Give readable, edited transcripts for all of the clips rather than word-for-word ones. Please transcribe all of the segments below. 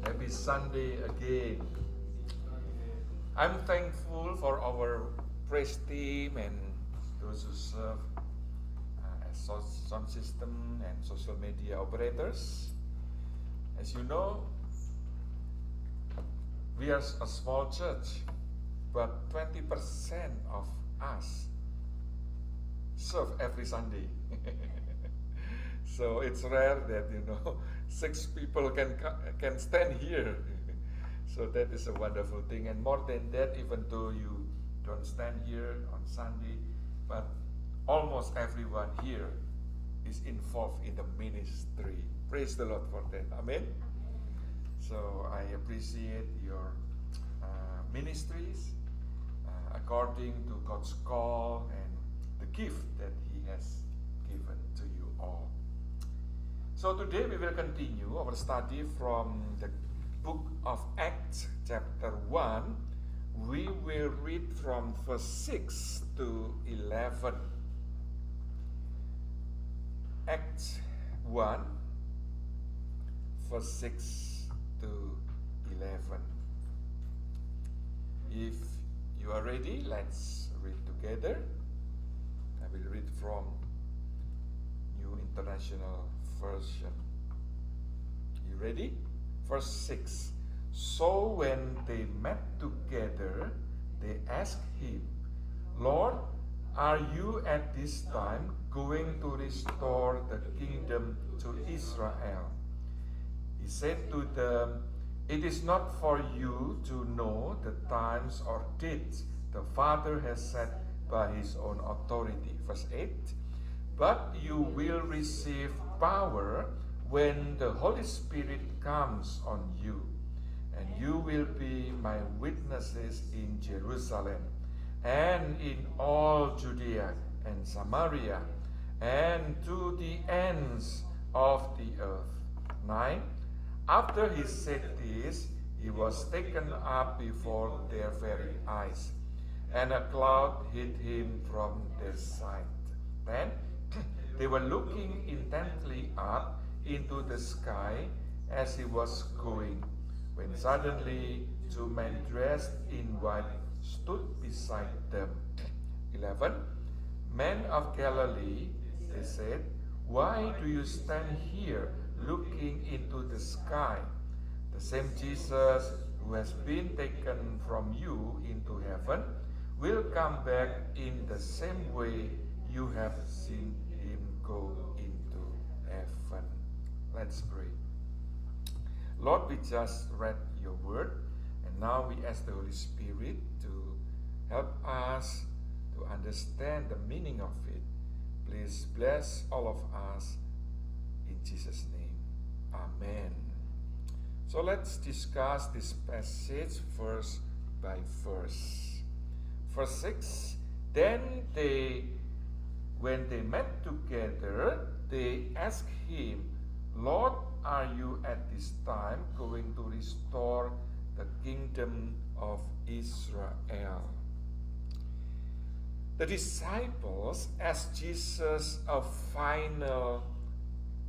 Happy Sunday again. I'm thankful for our praise team and those who serve as sound system and social media operators. As you know, we are a small church, but 20% of us serve every Sunday. So it's rare that 6 people can stand here. So that is a wonderful thing. And more than that, even though you don't stand here on Sunday, but almost everyone here is involved in the ministry. Praise the Lord for that. Amen. So I appreciate your ministries according to God's call and the gift that He has given to you all. So today we will continue our study from the book of Acts chapter 1. We will read from verse 6 to 11. Acts 1, verse 6 to 11. If you are ready, let's read together. I will read from New International Version. You ready? Verse 6. So when they met together, they asked him, Lord, are you at this time going to restore the kingdom to Israel? He said to them, it is not for you to know the times or dates the Father has set by His own authority. Verse 8. But you will receive power when the Holy Spirit comes on you, and you will be my witnesses in Jerusalem, and in all Judea and Samaria, and to the ends of the earth. 9. After he said this, he was taken up before their very eyes, and a cloud hid him from their sight. 10. They were looking intently up into the sky as he was going, when suddenly 2 men dressed in white stood beside them. 11. Men of Galilee, they said, why do you stand here looking into the sky? The same Jesus who has been taken from you into heaven will come back in the same way you have seen Him go into heaven. Let's pray. Lord, we just read your word, and now we ask the Holy Spirit to help us to understand the meaning of it. Please bless all of us in Jesus' name. Amen. So let's discuss this passage verse by verse. Verse 6, then when they met together, they asked him, Lord, are you at this time going to restore the kingdom of Israel? The disciples asked Jesus a final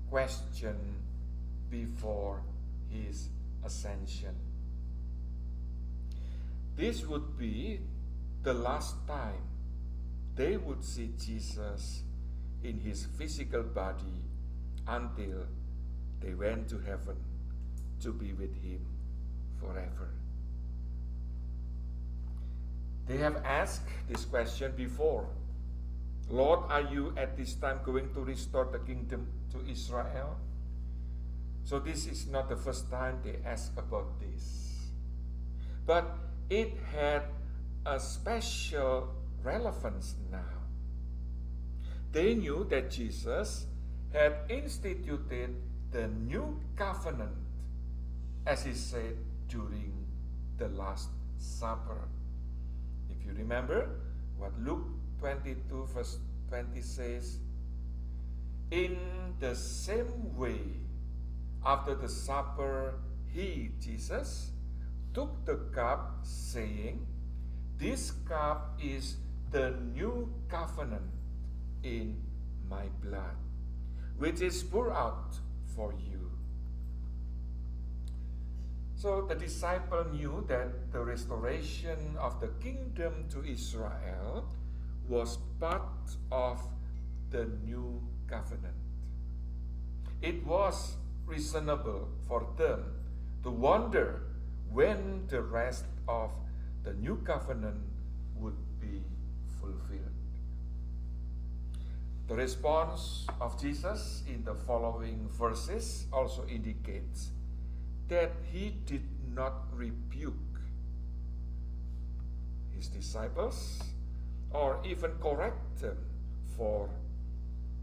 question before his ascension. This would be the last time they would see Jesus in his physical body until they went to heaven to be with him forever. They have asked this question before. Lord, are you at this time going to restore the kingdom to Israel? So this is not the first time they ask about this. But it had a special relevance now. They knew that Jesus had instituted the new covenant, as he said during the Last Supper. If you remember what Luke 22 verse 20 says, in the same way, after the supper, he, Jesus, took the cup, saying, this cup is the new covenant in my blood, which is poured out for you. So the disciple knew that the restoration of the kingdom to Israel was part of the new covenant. It was reasonable for them to wonder when the rest of the new covenant would be fulfilled. The response of Jesus in the following verses also indicates that he did not rebuke his disciples or even correct them for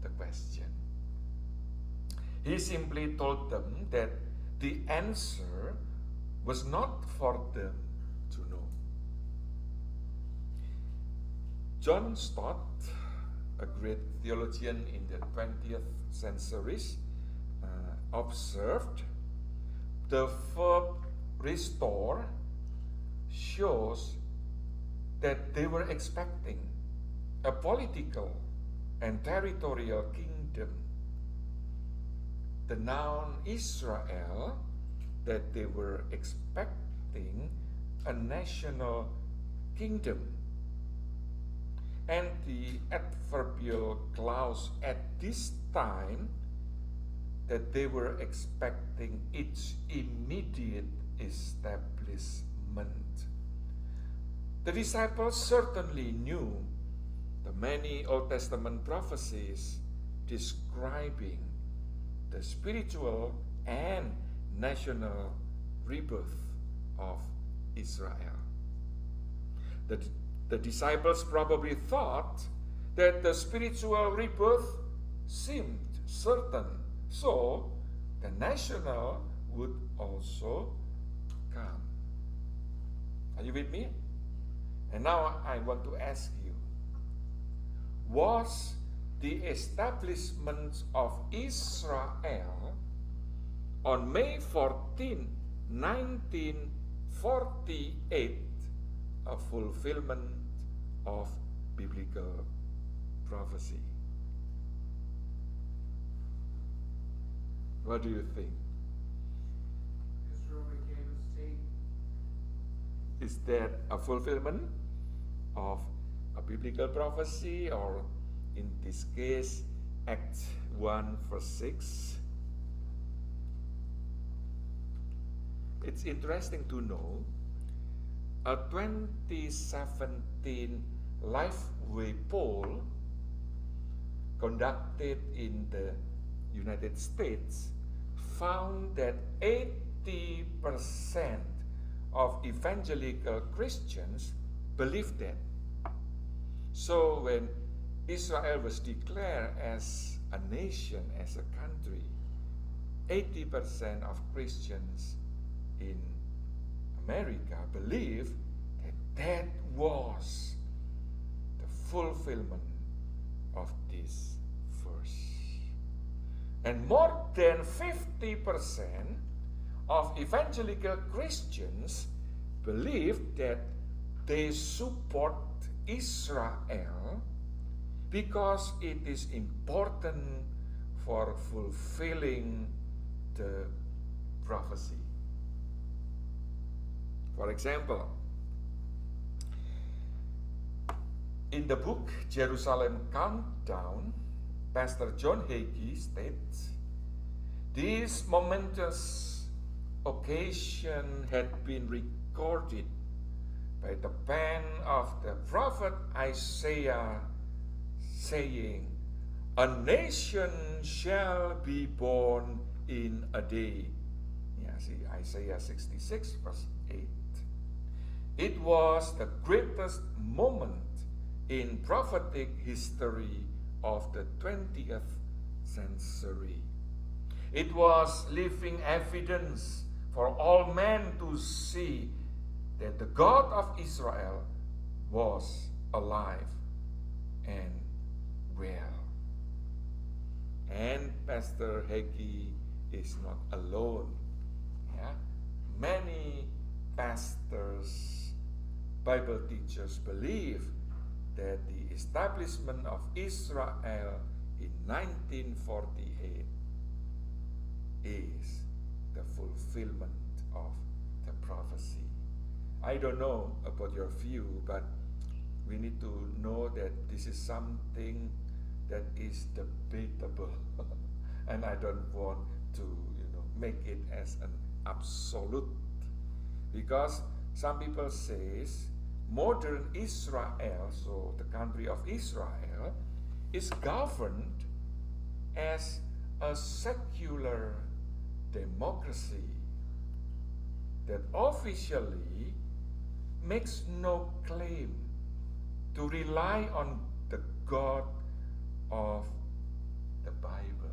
the question. He simply told them that the answer was not for them to know. John Stott, a great theologian in the 20th century, observed the verb restore shows that they were expecting a political and territorial kingdom. The noun Israel, that they were expecting a national kingdom. And the adverbial clause at this time, that they were expecting its immediate establishment. The disciples certainly knew the many Old Testament prophecies describing the spiritual and national rebirth of Israel. The disciples probably thought that the spiritual rebirth seemed certain, so the national would also come. Are you with me? And now I want to ask you, was the establishment of Israel on May 14, 1948, a fulfillment of biblical prophecy? What do you think? Israel became a state. Is that a fulfillment of a biblical prophecy, or in this case, Acts 1 verse 6? It's interesting to know a 2017 Lifeway poll conducted in the United States found that 80% of evangelical Christians believe that. So when Israel was declared as a nation, as a country, 80% of Christians in America believe that that was the fulfillment of this verse. And more than 50% of evangelical Christians believe that they support Israel because it is important for fulfilling the prophecy. For example, in the book Jerusalem Countdown, Pastor John Hagee states, this momentous occasion had been recorded by the pen of the prophet Isaiah, saying, a nation shall be born in a day. Yeah, see, Isaiah 66 verse 8. It was the greatest moment in prophetic history of the 20th century. It was living evidence for all men to see that the God of Israel was alive and well. And Pastor Hagee is not alone. Yeah? Many pastors, Bible teachers believe that the establishment of Israel in 1948 is the fulfillment of prophecy. I don't know about your view, but we need to know that this is something that is debatable. And I don't want to, make it as an absolute. Because some people says modern Israel, so the country of Israel, is governed as a secular democracy that officially makes no claim to rely on the God of the Bible.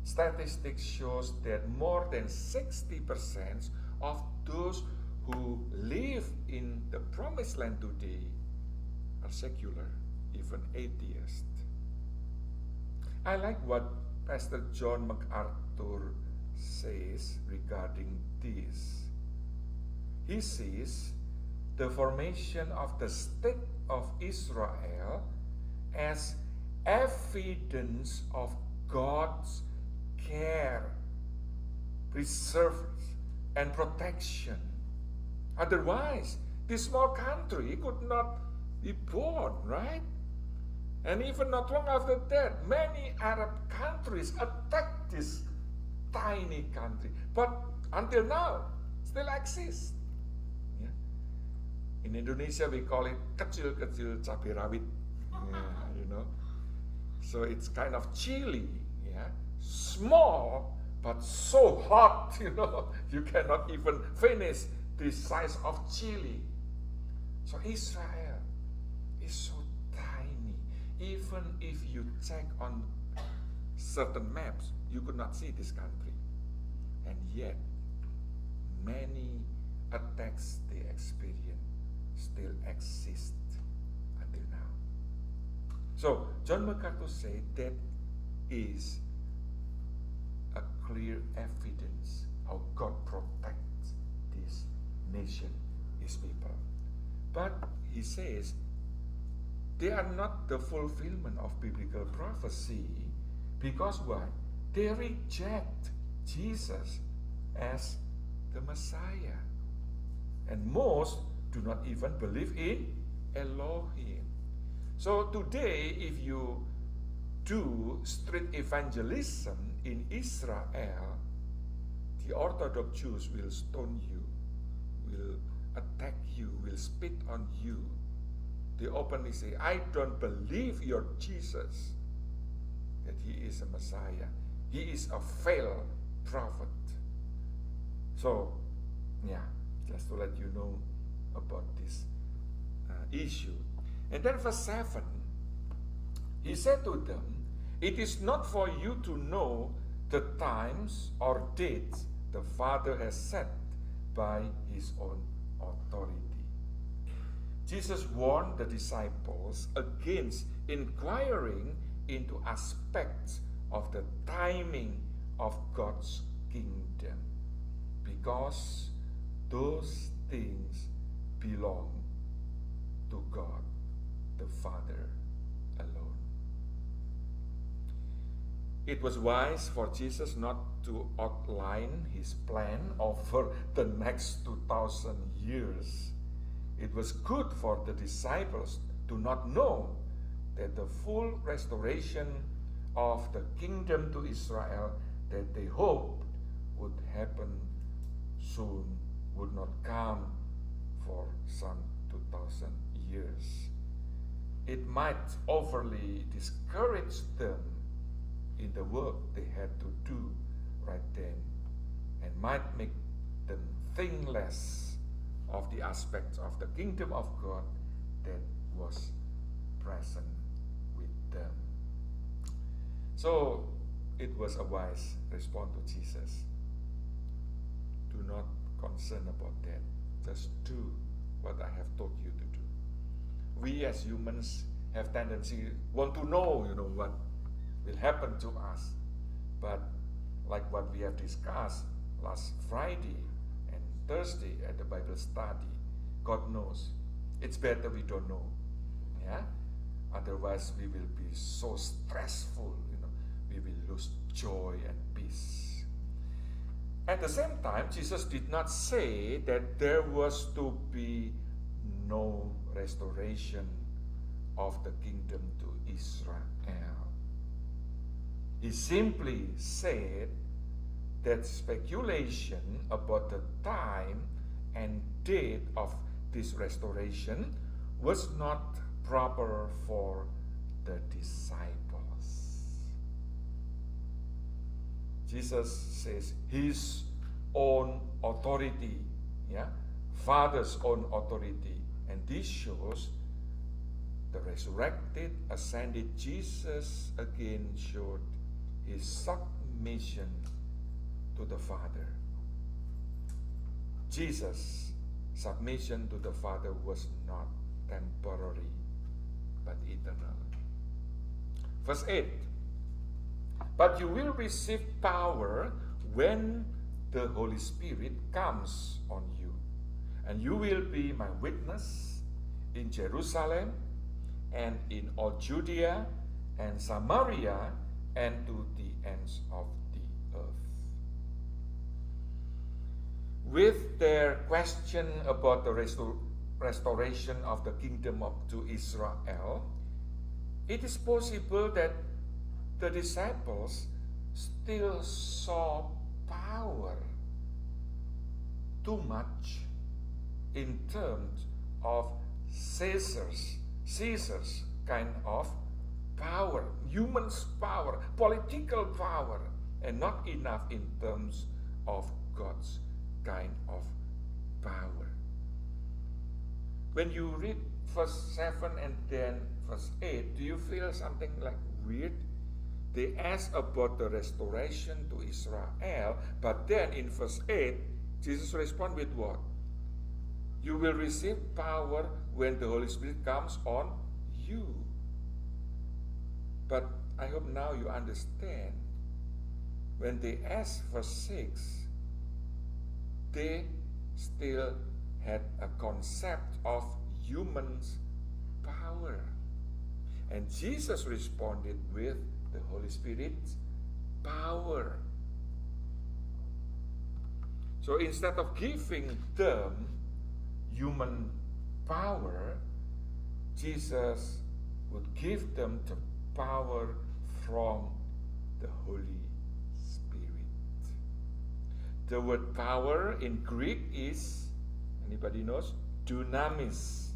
Statistics shows that more than 60% of those who live in the promised land today are secular, even atheists. I like what Pastor John MacArthur says regarding this. He sees the formation of the state of Israel as evidence of God's care, preserve, and protection. Otherwise, this small country could not be born, right? And even not long after that, many Arab countries attacked this tiny country. But until now, still exists. Yeah. In Indonesia, we call it kecil-kecil cabai rawit. Yeah, So it's kind of chili, yeah, small but so hot, you cannot even finish the size of chili. So Israel is so tiny. Even if you check on certain maps, you could not see this country. And yet, many attacks they experience still exist until now. So, John MacArthur said that is a clear evidence how God protects this nation, his people. But he says they are not the fulfillment of biblical prophecy, because why? They reject Jesus as the Messiah. And most do not even believe in Elohim. So today, if you do street evangelism in Israel, the Orthodox Jews will stone you, will attack you, will spit on you. They openly say, I don't believe your Jesus, that he is a Messiah. He is a failed prophet. So, yeah, just to let you know about this issue. And then verse 7, he said to them, it is not for you to know the times or dates the Father has set by his own authority. Jesus warned the disciples against inquiring into aspects of the timing of God's kingdom, because those things belong to God the Father alone. It was wise for Jesus not to outline his plan over the next 2,000 years. It was good for the disciples to not know that the full restoration of the kingdom to Israel that they hoped would happen soon would not come for some 2,000 years. It might overly discourage them in the work they had to do right then, and might make them think less of the aspects of the kingdom of God that was present with them. So it was a wise response to Jesus. Do not concern about that. Just do what I have told you to do. We as humans have tendency want to know, what will happen to us. But like what we have discussed last Friday and Thursday at the Bible study, God knows. It's better we don't know. Yeah? Otherwise we will be so stressful, we will lose joy and peace. At the same time, Jesus did not say that there was to be no restoration of the kingdom to Israel. He simply said that speculation about the time and date of this restoration was not proper for the disciples. Jesus says his own authority, Father's own authority, and this shows the resurrected, ascended Jesus again showed his submission to the Father. Jesus' submission to the Father was not temporary, but eternal. Verse 8, but you will receive power when the Holy Spirit comes on you, and you will be my witness in Jerusalem and in all Judea and Samaria and to the ends of the earth. With their question about the restoration of the kingdom to Israel, it is possible that the disciples still saw power too much in terms of Caesar's kind of power, human's power, political power, and not enough in terms of God's kind of power. When you read verse 7 and then verse 8, do you feel something like weird? They ask about the restoration to Israel, but then in verse 8, Jesus responds with what? You will receive power when the Holy Spirit comes on you. But I hope now you understand. When they asked verse 6, they still had a concept of human's power. And Jesus responded with the Holy Spirit's power. So instead of giving them human power, Jesus would give them the power from the Holy Spirit. The word power in Greek is, anybody knows? Dunamis.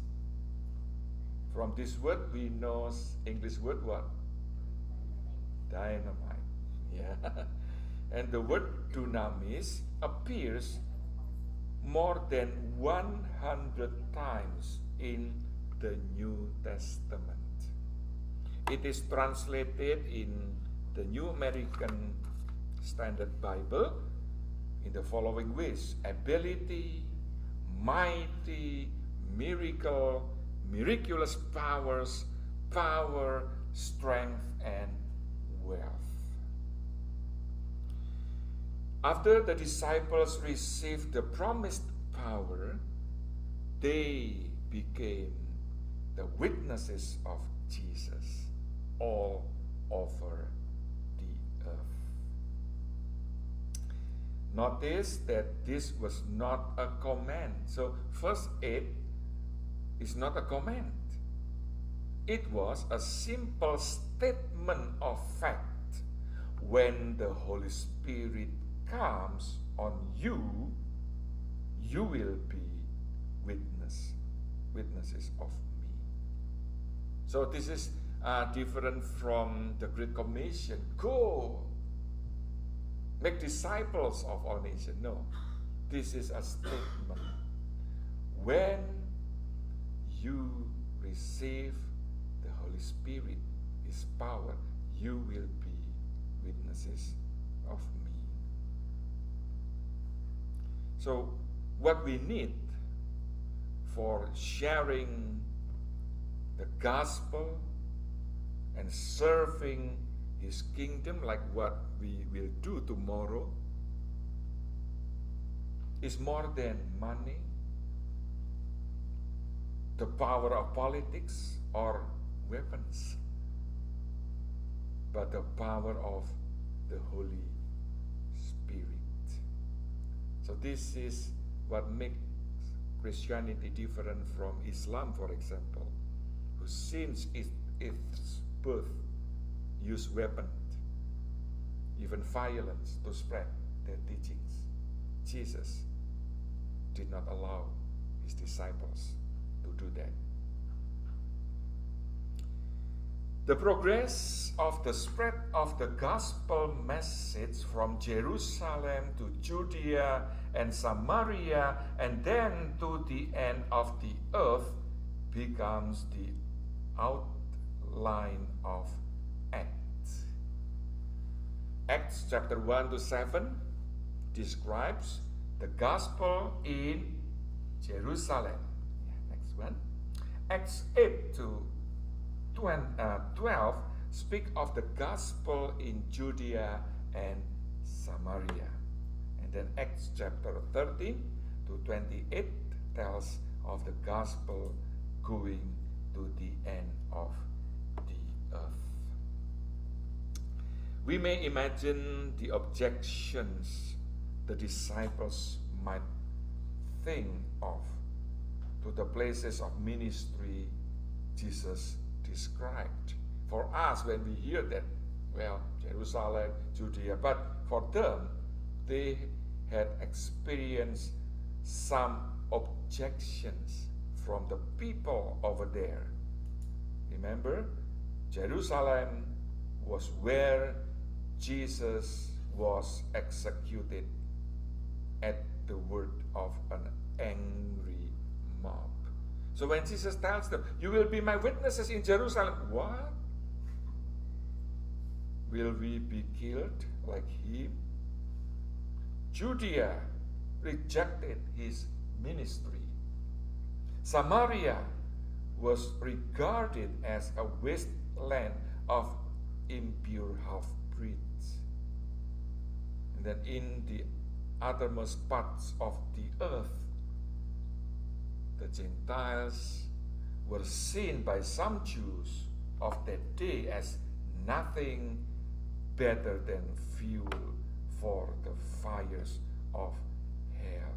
From this word we know English word what? Dynamite. Yeah. And the word dunamis appears more than 100 times in the New Testament. It is translated in the New American Standard Bible in the following ways: ability, mighty, miracle, miraculous powers, power, strength, and wealth. After the disciples received the promised power, they became the witnesses of Jesus all over the earth. Notice that this was not a command. So verse 8 is not a command. It was a simple statement of fact. When the Holy Spirit comes on you, you will be witnesses of me. So this is different from the Great Commission. Go, make disciples of all nations. No, this is a statement. When you receive the Holy Spirit, His power, you will be witnesses of me. So what we need for sharing the gospel and serving His kingdom, like what we will do tomorrow, is more than money, the power of politics, or weapons, but the power of the Holy Spirit. So this is what makes Christianity different from Islam, for example, who since its birth used weapons, even violence, to spread their teachings. Jesus did not allow his disciples to do that. The progress of the spread of the gospel message from Jerusalem to Judea and Samaria and then to the end of the earth becomes the outline of Acts. Acts chapter 1 to 7 describes the gospel in Jerusalem. Next one. Acts 8 to 12 speak of the gospel in Judea and Samaria. And then Acts chapter 13 to 28 tells of the gospel going to the end of the earth. We may imagine the objections the disciples might think of to the places of ministry Jesus described. For us, when we hear that, well, Jerusalem, Judea, but for them, they had experienced some objections from the people over there. Remember, Jerusalem was where Jesus was executed at the word of an angry mob. So when Jesus tells them, you will be my witnesses in Jerusalem, what? Will we be killed like him? Judea rejected his ministry. Samaria was regarded as a wasteland of impure half-breeds. And then in the uttermost parts of the earth, the Gentiles were seen by some Jews of that day as nothing better than fuel for the fires of hell.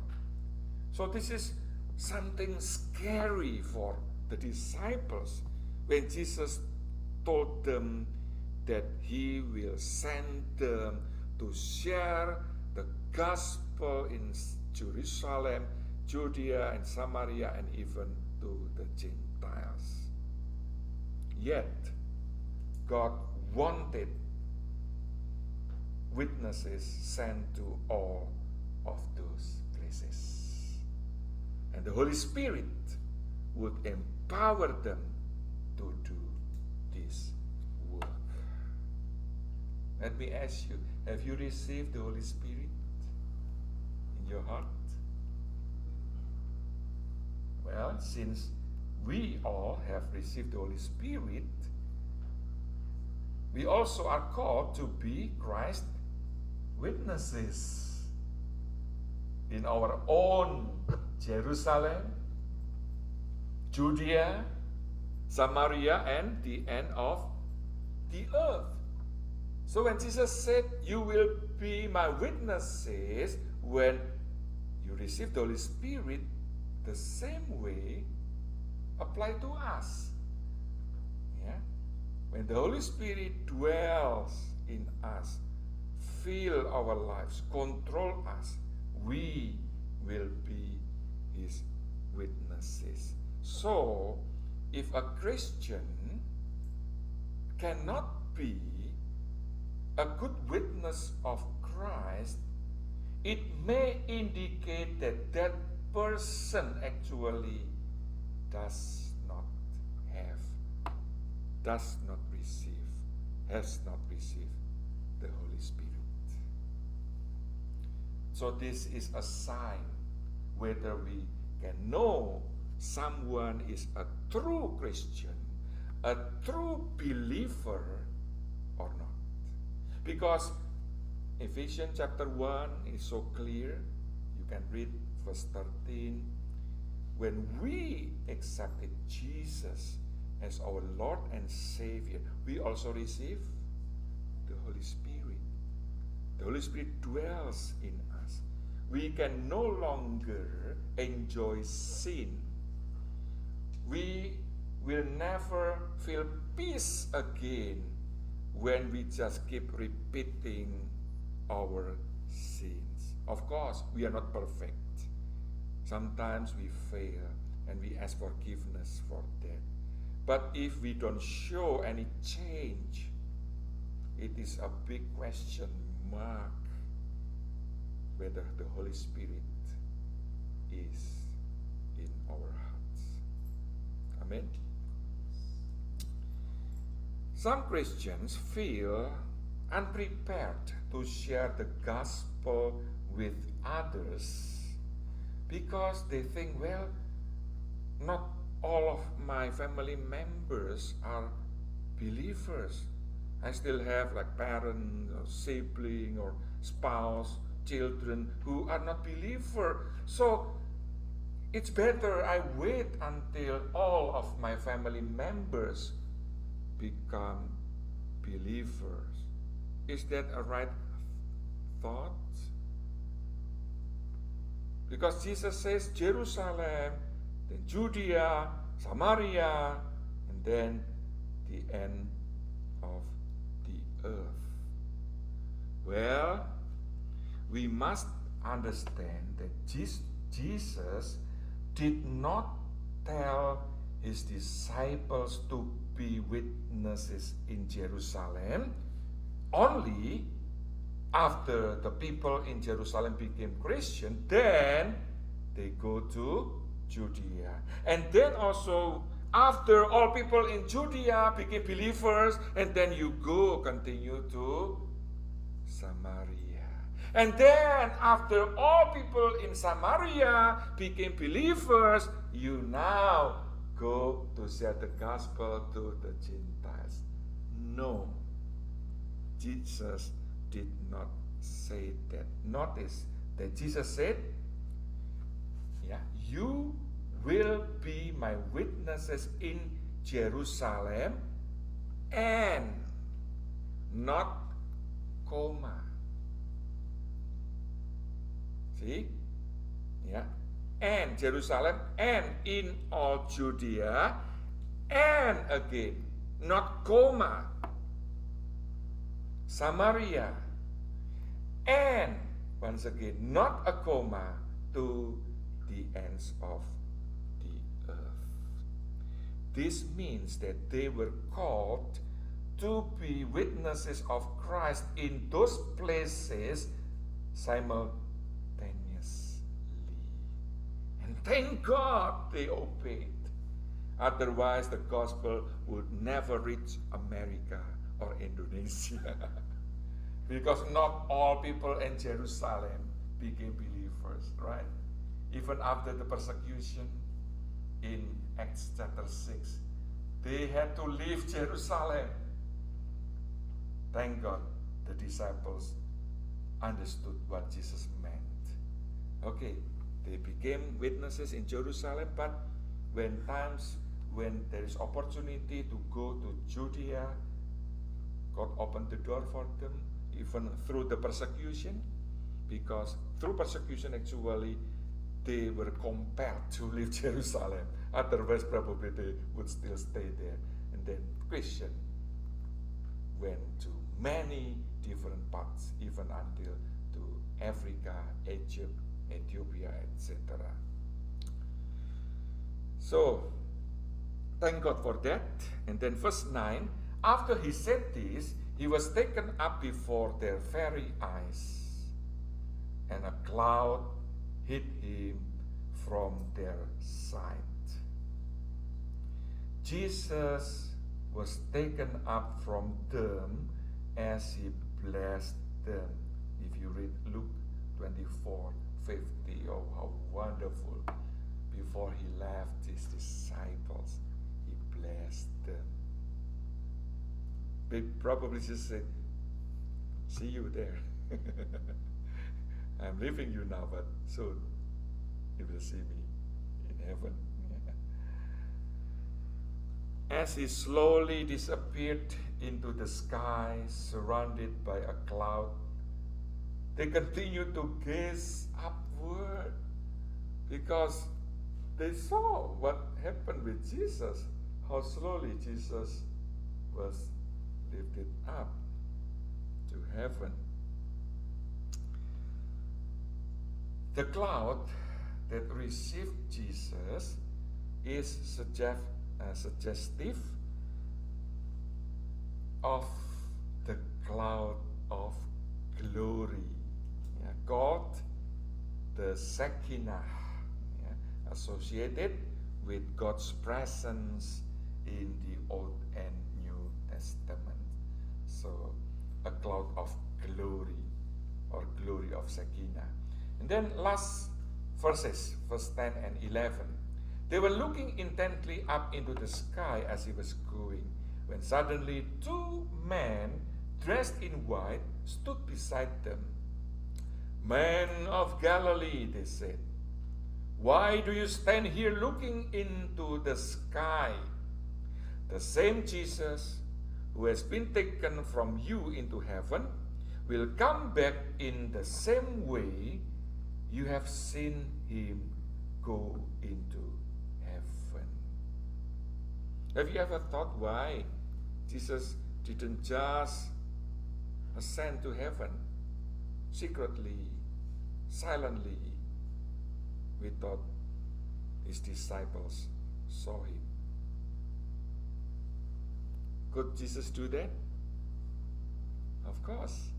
So this is something scary for the disciples when Jesus told them that he will send them to share the gospel in Jerusalem, Judea and Samaria, and even to the Gentiles. Yet, God wanted witnesses sent to all of those places. And the Holy Spirit would empower them to do this work. Let me ask you, have you received the Holy Spirit in your heart? Well, since we all have received the Holy Spirit, we also are called to be Christ's witnesses in our own Jerusalem, Judea, Samaria, and the end of the earth. So when Jesus said, you will be my witnesses when you receive the Holy Spirit, the same way apply to us. Yeah? When the Holy Spirit dwells in us, fill our lives, control us, we will be his witnesses. So, if a Christian cannot be a good witness of Christ, it may indicate that that person actually has not received the Holy Spirit. So this is a sign whether we can know someone is a true Christian, a true believer or not. Because Ephesians chapter 1 is so clear. You can read verse 13. When we accepted Jesus as our Lord and Savior, we also receive the Holy Spirit. The Holy Spirit dwells in us. we can no longer enjoy sin. We will never feel peace again when we just keep repeating our sins. Of course, we are not perfect. Sometimes we fail and we ask forgiveness for that. But if we don't show any change, it is a big question mark whether the Holy Spirit is in our hearts. Amen. Some Christians feel unprepared to share the gospel with others because they think, well, not all of my family members are believers. I still have like parents or sibling or spouse, children who are not believers. So it's better I wait until all of my family members become believers. Is that a right thought? Because Jesus says Jerusalem, then Judea, Samaria, and then the end of the earth. Well, we must understand that Jesus did not tell his disciples to be witnesses in Jerusalem only after the people in Jerusalem became Christian. Then they go to Judea, and then also after all people in Judea became believers, and then you continue to Samaria, and then after all people in Samaria became believers, you now go to share the gospel to the Gentiles. No, Jesus did not say that. Notice that Jesus said, you will be my witnesses in Jerusalem, and not comma. See? And Jerusalem, and in all Judea, and again, not comma, Samaria, and once again, not a comma, to the ends of the earth. This means that they were called to be witnesses of Christ in those places simultaneously. And thank God they obeyed. Otherwise, the gospel would never reach America or Indonesia. Because not all people in Jerusalem became believers, right? Even after the persecution in Acts chapter 6, they had to leave Jerusalem. Thank God the disciples understood what Jesus meant. Okay, they became witnesses in Jerusalem, but when there is opportunity to go to Judea, God opened the door for them, even through the persecution, because through persecution actually they were compelled to leave Jerusalem. Otherwise, probably they would still stay there. And then Christian went to many different parts, even until to Africa, Egypt, Ethiopia, etc. So, thank God for that. And then verse 9, after he said this, he was taken up before their very eyes, and a cloud hid him from their sight. Jesus was taken up from them as he blessed them. If you read Luke 24:50, oh, how wonderful. Before he left his disciples, he blessed them. They probably just said, see you there. I'm leaving you now, but soon you will see me in heaven. As he slowly disappeared into the sky, surrounded by a cloud, They continue to gaze upward because they saw what happened with Jesus, how slowly Jesus was lifted up to heaven. The cloud that received Jesus is suggestive of the cloud of glory. Yeah, God, the Shekinah, yeah, associated with God's presence in the Old and New Testament. So, a cloud of glory, or glory of Shekinah. And then last verses, verse 10 and 11. They were looking intently up into the sky as he was going, when suddenly 2 men dressed in white stood beside them. Men of Galilee, they said, why do you stand here looking into the sky? The same Jesus who has been taken from you into heaven will come back in the same way you have seen him go into heaven. Have you ever thought why Jesus didn't just ascend to heaven secretly, silently? We thought his disciples saw him. Could Jesus do that? Of course.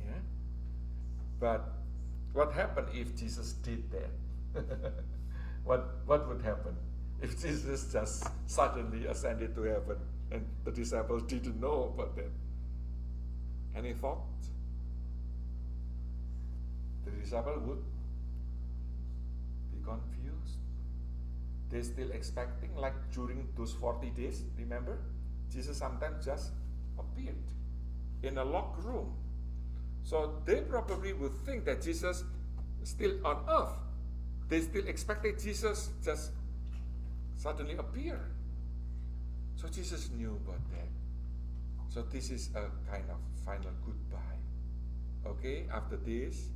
Yeah. But what happened if Jesus did that? What would happen if Jesus just suddenly ascended to heaven and the disciples didn't know about that? Any thought? The disciples would be confused. They're still expecting, like during those 40 days, remember? Jesus sometimes just appeared in a locked room. So they probably would think that Jesus is still on earth. They still expected Jesus just suddenly appear. So Jesus knew about that. So this is a kind of final goodbye. Okay, after this,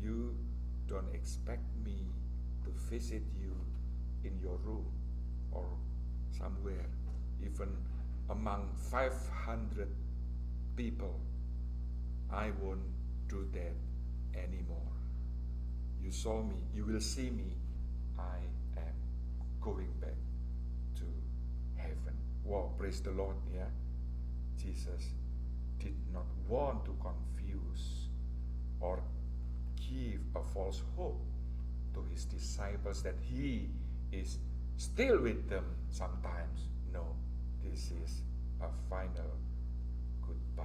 you don't expect me to visit you in your room or somewhere, even among 500 people. I won't do that anymore. You saw me, you will see me. I am going back to heaven. Wow, praise the Lord, yeah? Jesus did not want to confuse or give a false hope to his disciples that he is still with them sometimes. No, this is a final goodbye.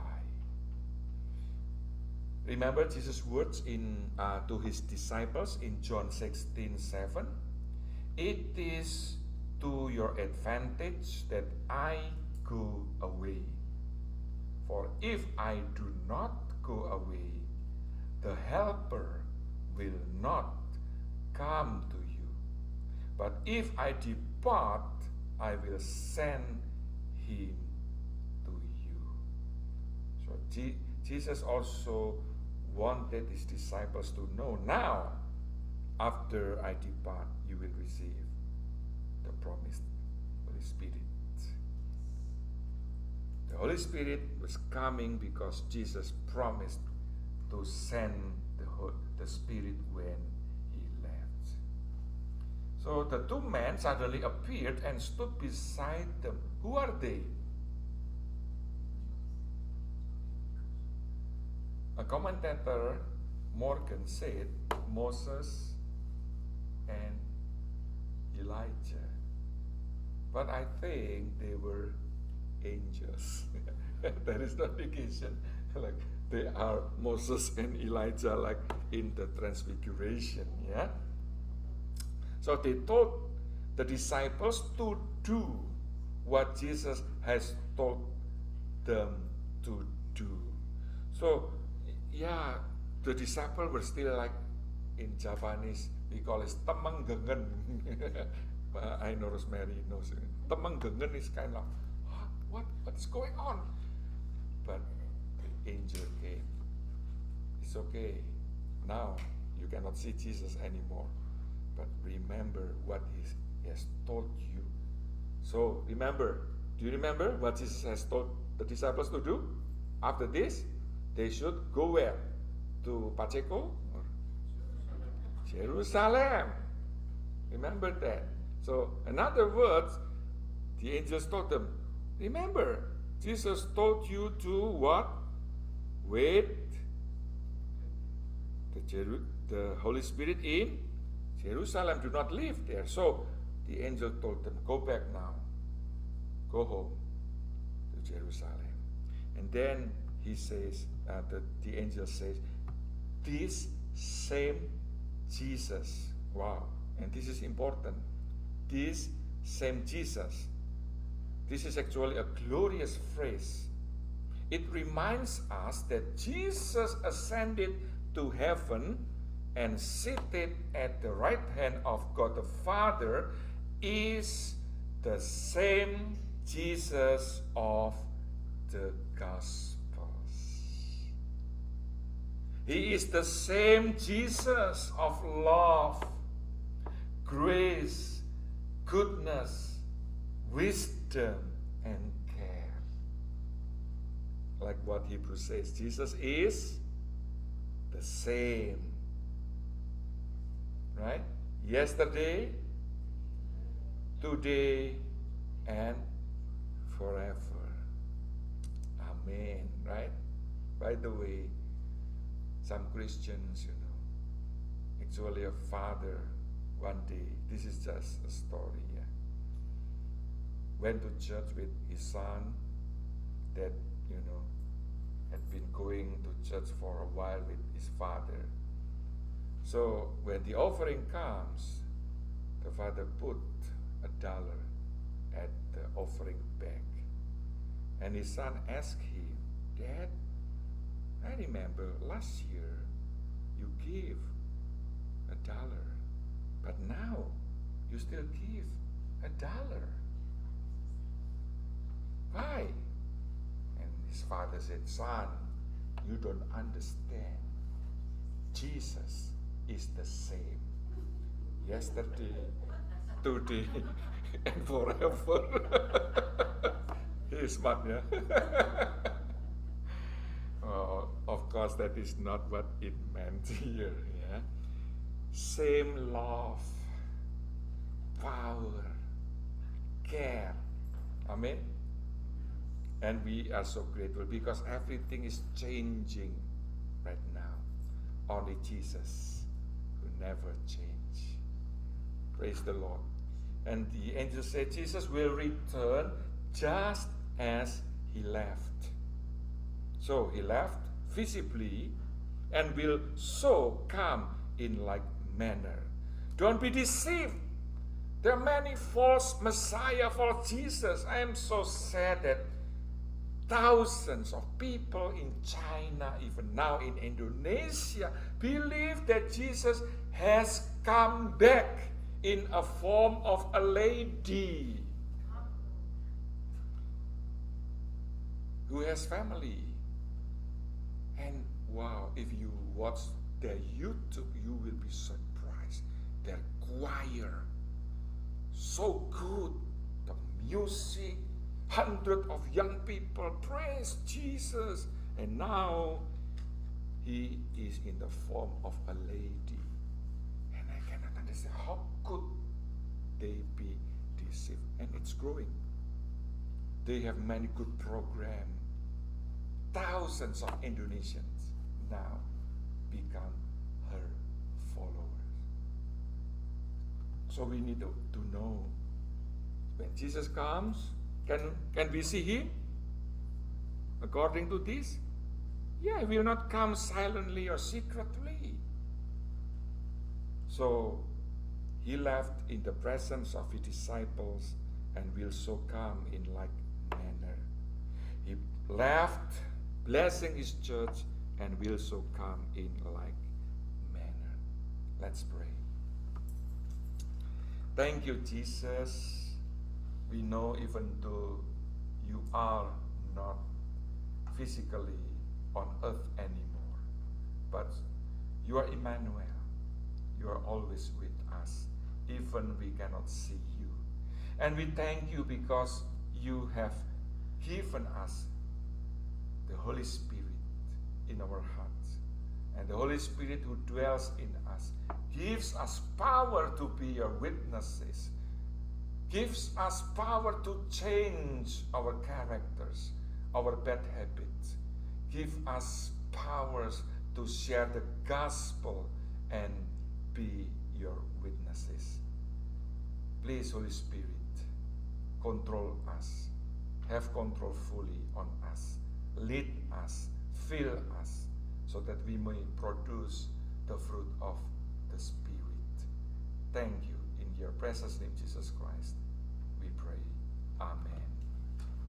Remember Jesus' words to his disciples in John 16:7. It is to your advantage that I go away. For if I do not go away, the Helper will not come to you. But if I depart, I will send him to you. So Jesus also wanted his disciples to know, now, after I depart, you will receive the promised Holy Spirit. The Holy Spirit was coming because Jesus promised to send the Spirit when he left. So the 2 men suddenly appeared and stood beside them. Who are they? A commentator, Morgan, said Moses and Elijah. But I think they were angels. There is no indication like they are Moses and Elijah like in the Transfiguration, yeah? So they told the disciples to do what Jesus has told them to do. So, yeah, the disciples were still like, in Japanese, we call it temenggengen. I know Rosemary knows it. Temenggengen is kind of, what is going on? But the angel came. He it's okay. Now you cannot see Jesus anymore, but remember what he has told you. So remember, do you remember what Jesus has told the disciples to do? After this, they should go where? To Pacheco or Jerusalem. Remember that. So in other words, the angels told them, remember, Jesus told you to what? Wait the Holy Spirit in Jerusalem. Do not live there. So the angel told them, go back now. Go home to Jerusalem. And then he says, the angel says, this same Jesus. Wow. And this is important. This same Jesus. This is actually a glorious phrase. It reminds us that Jesus ascended to heaven and seated at the right hand of God the Father is the same Jesus of the Gospels. He is the same Jesus of love, grace, goodness, wisdom, and care. Like what Hebrews says, Jesus is the same. Right? Yesterday, today, and forever. Amen. Right? By the way, some Christians, actually a father one day, this is just a story, went to church with his son that, had been going to church for a while with his father. So when the offering comes, the father put $1 at the offering bag. And his son asked him, Dad, I remember last year you gave $1, but now you still give $1. Why? And his father said, son, you don't understand. Jesus is the same yesterday, today, and forever. He's smart, yeah? Of course, that is not what it meant here. Yeah? Same love, power, care. Amen? And we are so grateful because everything is changing right now. Only Jesus who never change. Praise the Lord. And the angel said Jesus will return just as he left. So he left visibly and will so come in like manner. Don't be deceived. There are many false messiah, false Jesus. I am so sad that thousands of people in China, even now in Indonesia, believe that Jesus has come back in a form of a lady who has family. And wow, if you watch their YouTube, you will be surprised. Their choir, so good. The music, hundreds of young people praise Jesus. And now he is in the form of a lady. And I cannot understand how could they be deceived. And it's growing. They have many good programs. Thousands of Indonesians now become her followers. So we need to know when Jesus comes, can we see him? According to this? Yeah, he will not come silently or secretly. So he left in the presence of his disciples and will so come in like manner. He left blessing his church and will so come in like manner. Let's pray. Thank you, Jesus. We know even though you are not physically on earth anymore, but you are Emmanuel. You are always with us, even we cannot see you. And we thank you because you have given us the Holy Spirit in our hearts. And the Holy Spirit who dwells in us gives us power to be your witnesses, gives us power to change our characters, our bad habits, give us powers to share the gospel and be your witnesses. Please, Holy Spirit, control us, have control fully on us, lead us, fill us, so that we may produce the fruit of the Spirit. Thank you. In your precious name, Jesus Christ, we pray. Amen.